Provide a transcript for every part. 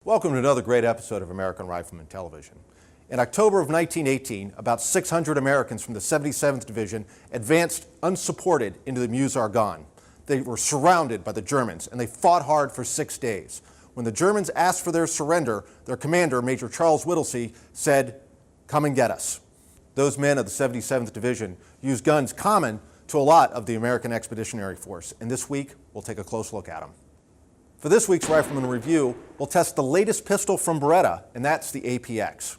Welcome to another great episode of American Rifleman Television. In October of 1918, about 600 Americans from the 77th Division advanced unsupported into the Meuse-Argonne. They were surrounded by the Germans, and they fought hard for 6 days. When the Germans asked for their surrender, their commander, Major Charles Whittlesey, said, "Come and get us." Those men of the 77th Division used guns common to a lot of the American Expeditionary Force, and this week we'll take a close look at them. For this week's Rifleman Review, we'll test the latest pistol from Beretta, and that's the APX.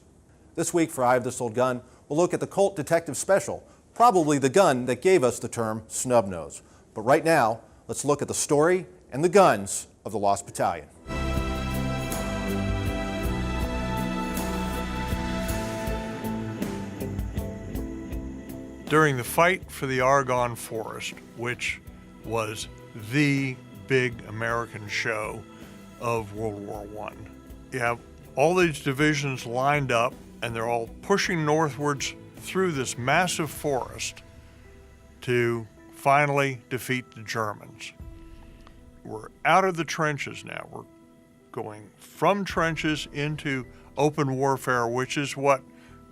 This week for I Have This Old Gun, we'll look at the Colt Detective Special, probably the gun that gave us the term snub nose. But right now, let's look at the story and the guns of the Lost Battalion. During the fight for the Argonne Forest, which was the big American show of World War I, you have all these divisions lined up, and they're all pushing northwards through this massive forest to finally defeat the Germans. We're out of the trenches now. We're going from trenches into open warfare, which is what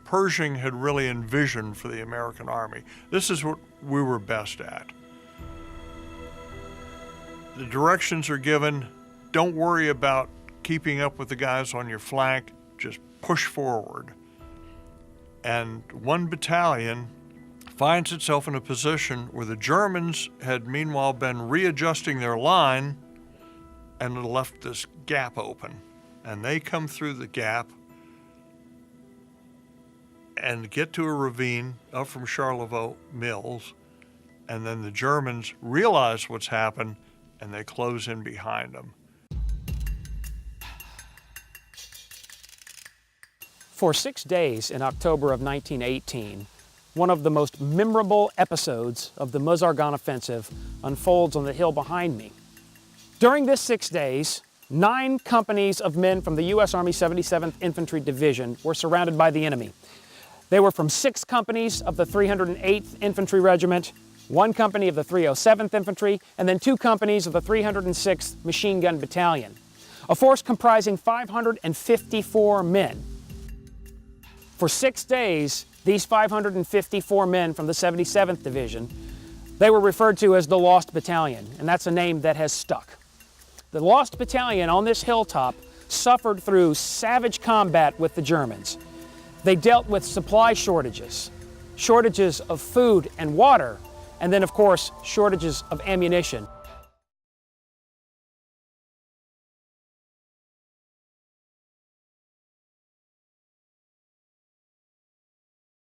Pershing had really envisioned for the American Army. This is what we were best at. The directions are given. Don't worry about keeping up with the guys on your flank. Just push forward. And one battalion finds itself in a position where the Germans had meanwhile been readjusting their line and left this gap open. And they come through the gap and get to a ravine up from Charlevoix Mills, and then the Germans realize what's happened and they close in behind them. For 6 days in October of 1918, one of the most memorable episodes of the Meuse-Argonne offensive unfolds on the hill behind me. During this 6 days, 9 companies of men from the U.S. Army 77th Infantry Division were surrounded by the enemy. They were from 6 companies of the 308th Infantry Regiment, 1 company of the 307th Infantry, and then 2 companies of the 306th Machine Gun Battalion, a force comprising 554 men. For 6 days, these 554 men from the 77th Division, they were referred to as the Lost Battalion, and that's a name that has stuck. The Lost Battalion on this hilltop suffered through savage combat with the Germans. They dealt with supply shortages, shortages of food and water, and then, of course, shortages of ammunition.